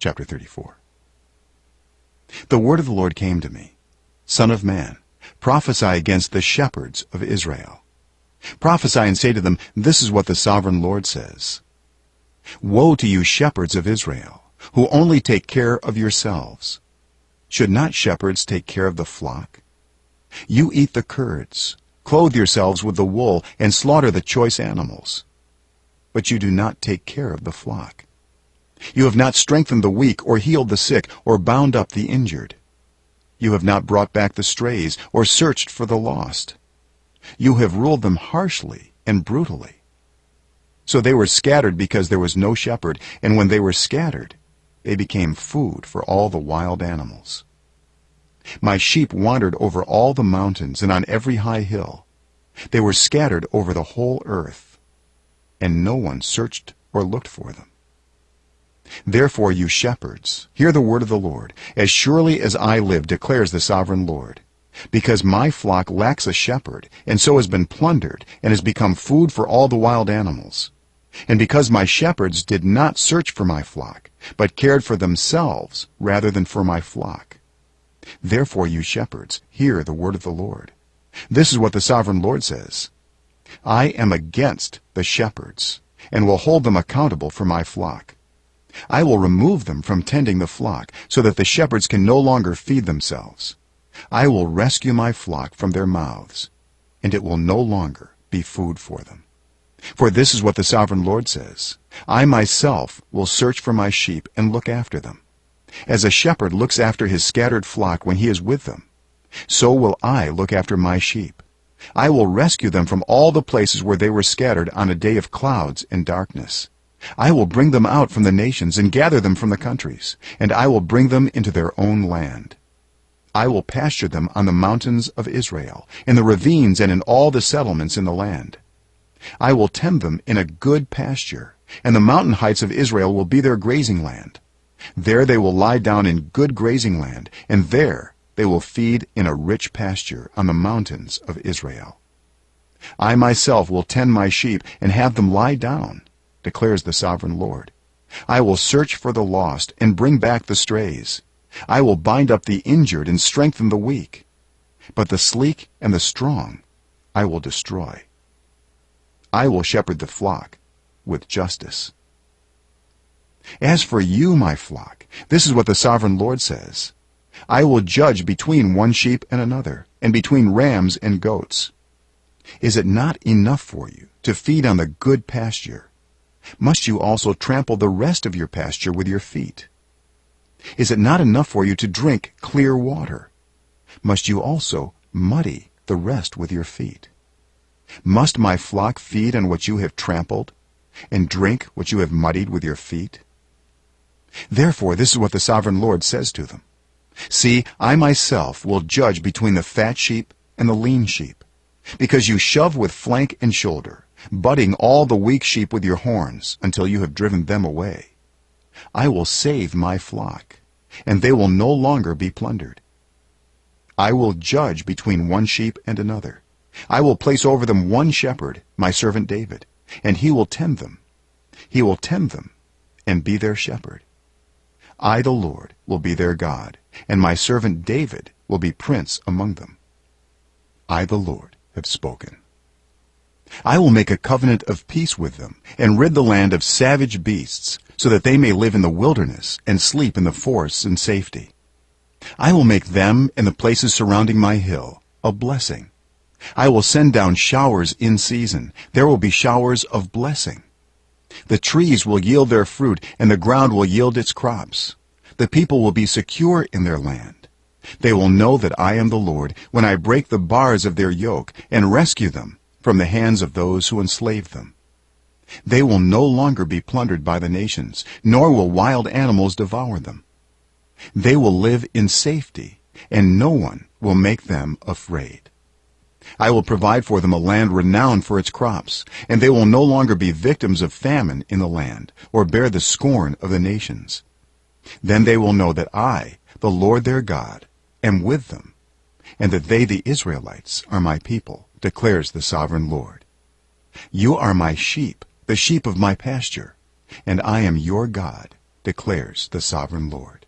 Chapter 34. The word of the Lord came to me, Son of man, prophesy against the shepherds of Israel. Prophesy and say to them, this is what the sovereign Lord says. Woe to you, shepherds of Israel, who only take care of yourselves. Should not shepherds take care of the flock? You eat the curds, clothe yourselves with the wool, and slaughter the choice animals. But you do not take care of the flock. You have not strengthened the weak, or healed the sick, or bound up the injured. You have not brought back the strays, or searched for the lost. You have ruled them harshly and brutally. So they were scattered because there was no shepherd, and when they were scattered, they became food for all the wild animals. My sheep wandered over all the mountains and on every high hill. They were scattered over the whole earth, and no one searched or looked for them. Therefore, you shepherds, hear the word of the Lord. As surely as I live, declares the sovereign Lord, because my flock lacks a shepherd, and so has been plundered, and has become food for all the wild animals, and because my shepherds did not search for my flock, but cared for themselves rather than for my flock. Therefore, you shepherds, hear the word of the Lord. This is what the sovereign Lord says. I am against the shepherds, and will hold them accountable for my flock. I will remove them from tending the flock, so that the shepherds can no longer feed themselves. I will rescue my flock from their mouths, and it will no longer be food for them. For this is what the sovereign Lord says. I myself will search for my sheep and look after them. As a shepherd looks after his scattered flock when he is with them, so will I look after my sheep. I will rescue them from all the places where they were scattered on a day of clouds and darkness. I will bring them out from the nations and gather them from the countries, and I will bring them into their own land. I will pasture them on the mountains of Israel, in the ravines and in all the settlements in the land. I will tend them in a good pasture, and the mountain heights of Israel will be their grazing land. There they will lie down in good grazing land, and there they will feed in a rich pasture on the mountains of Israel. I myself will tend my sheep and have them lie down, declares the sovereign Lord. I will search for the lost and bring back the strays. I will bind up the injured and strengthen the weak. But the sleek and the strong I will destroy. I will shepherd the flock with justice. As for you, my flock, this is what the sovereign Lord says. I will judge between one sheep and another, and between rams and goats. Is it not enough for you to feed on the good pasture? Must you also trample the rest of your pasture with your feet? Is it not enough for you to drink clear water? Must you also muddy the rest with your feet? Must my flock feed on what you have trampled, and drink what you have muddied with your feet? Therefore, this is what the sovereign Lord says to them. See, I myself will judge between the fat sheep and the lean sheep, because you shove with flank and shoulder, butting all the weak sheep with your horns until you have driven them away. I will save my flock, and they will no longer be plundered. I will judge between one sheep and another. I will place over them one shepherd, my servant David, and he will tend them. He will tend them and be their shepherd. I, the Lord, will be their God, and my servant David will be prince among them. I, the Lord, have spoken. I will make a covenant of peace with them, and rid the land of savage beasts, so that they may live in the wilderness and sleep in the forests in safety. I will make them and the places surrounding my hill a blessing. I will send down showers in season. There will be showers of blessing. The trees will yield their fruit, and the ground will yield its crops. The people will be secure in their land. They will know that I am the Lord when I break the bars of their yoke and rescue them from the hands of those who enslave them. They will no longer be plundered by the nations, nor will wild animals devour them. They will live in safety, and no one will make them afraid. I will provide for them a land renowned for its crops, and they will no longer be victims of famine in the land, or bear the scorn of the nations. Then they will know that I, the Lord their God, am with them, and that they, the Israelites, are my people, declares the sovereign Lord. You are my sheep, the sheep of my pasture, and I am your God, declares the sovereign Lord.